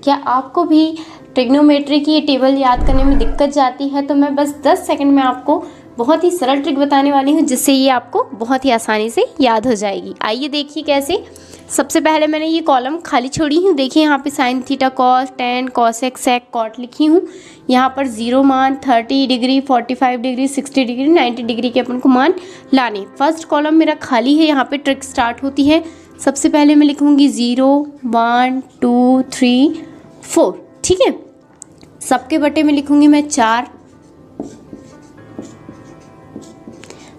क्या आपको भी ट्रिग्नोमेट्री की ये टेबल याद करने में दिक्कत जाती है? तो मैं बस 10 सेकंड में आपको बहुत ही सरल ट्रिक बताने वाली हूँ जिससे ये आपको बहुत ही आसानी से याद हो जाएगी। आइए देखिए कैसे। सबसे पहले मैंने ये कॉलम खाली छोड़ी हूँ। देखिए यहाँ पे sine theta cos tan cosec sec cot लिखी हूँ। यहाँ पर 0 मान 30 डिग्री 45 डिग्री 60 डिग्री 90 डिग्री के अपन को मान लाने। फर्स्ट कॉलम मेरा खाली है। यहाँ पे ट्रिक स्टार्ट होती है। सबसे पहले मैं लिखूँगी 0 1 2 3 4। ठीक है, सबके बटे में लिखूँगी मैं 4।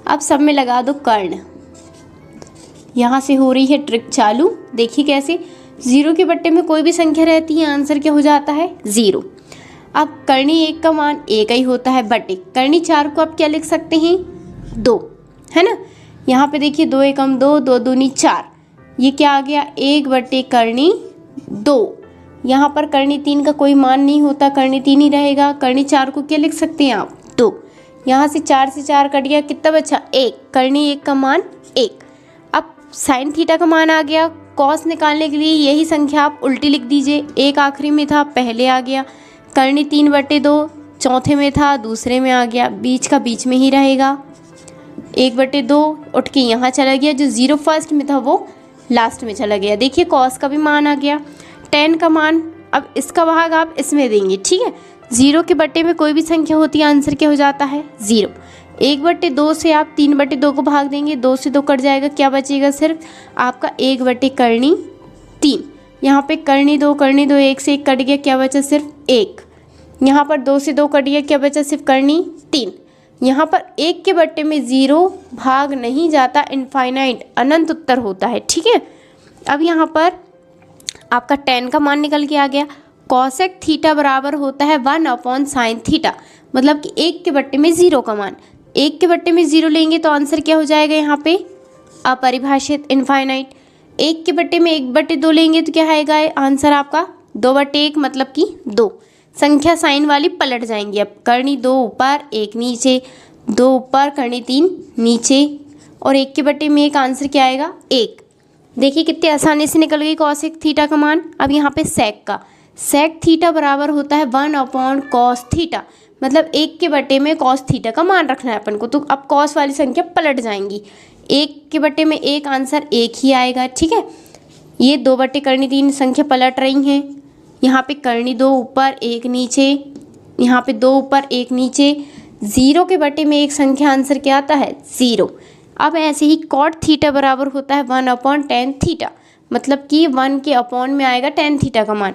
अब सब में लगा दो कर्ण। यहाँ से हो रही है ट्रिक चालू। देखिए कैसे। 0 के बट्टे में कोई भी संख्या रहती है, आंसर क्या हो जाता है 0। अब कर्णी 1 का मान 1 ही होता है, बटे कर्णी 4 को आप क्या लिख सकते हैं 2, है ना। यहाँ पे देखिए 2 एकम 2 2 दूनी 4, ये क्या आ गया 1 बटे कर्णी 2। यहाँ पर कर्णी 3 का कोई मान नहीं होता, कर्णी 3 ही रहेगा। कर्णी 4 को क्या लिख सकते हैं आप 2। यहाँ से 4 से 4 कट गया, कितना बचा 1। कर्णी 1 का मान 1। अब साइन थीटा का मान आ गया। कॉस निकालने के लिए यही संख्या आप उल्टी लिख दीजिए। 1 आखिरी में था, पहले आ गया। कर्णी 3 बटे 2 चौथे में था, दूसरे में आ गया। बीच का बीच में ही रहेगा। 1 बटे 2 उठ के यहाँ चला गया। जो 0 फर्स्ट में था वो लास्ट में चला गया। देखिए कॉस का भी मान आ गया। 10 का मान, अब इसका भाग आप इसमें देंगे। ठीक है, 0 के बट्टे में कोई भी संख्या होती है, आंसर क्या हो जाता है 0। 1 बटे 2 से आप 3 बटे 2 को भाग देंगे, 2 से 2 कट जाएगा, क्या बचेगा सिर्फ आपका 1 बटे कर्णी 3। यहाँ पे कर्णी 2 1 से 1 कट गया, क्या बचा सिर्फ 1। यहाँ पर 2 से 2 कट गया, क्या बचा सिर्फ कर्णी 3। यहाँ पर 1 के बट्टे में 0 भाग नहीं जाता, इनफाइनाइट अनंत उत्तर होता है। ठीक है, अब यहाँ पर आपका 10 का मान निकल के आ गया। कॉसेक थीटा बराबर होता है 1/sin थीटा, मतलब कि 1 के बट्टे में 0 का मान। 1 के बट्टे में 0 लेंगे तो आंसर क्या हो जाएगा यहाँ पे अपरिभाषित इनफाइनाइट। 1 के बट्टे में 1 बटे 2 लेंगे तो क्या आएगा आंसर आपका 2 बटे 1, मतलब कि 2। संख्या साइन वाली पलट जाएंगी। अब कर्णी 2 ऊपर 1 नीचे, 2 ऊपर कर्णी 3 नीचे, और 1 के बट्टे में 1 आंसर क्या आएगा 1। देखिए कितनी आसानी से निकल गई कॉसेक थीटा का मान। अब यहाँ पे सेक का, सेक थीटा बराबर होता है 1/cos थीटा, मतलब 1 के बट्टे में cos थीटा का मान रखना है अपन को। तो अब cos वाली संख्या पलट जाएंगी। 1 के बट्टे में 1 आंसर 1 ही आएगा। ठीक है, ये 2 बट्टे कर्णी 3 संख्या पलट रही हैं। यहाँ पे कर्णी 2 ऊपर 1 नीचे, यहाँ पे 2 ऊपर 1 नीचे। 0 के बट्टे में 1 संख्या, आंसर क्या आता है 0। अब ऐसे ही cot थीटा बराबर होता है 1/tan थीटा, मतलब कि 1 के अपॉन में आएगा tan थीटा का मान।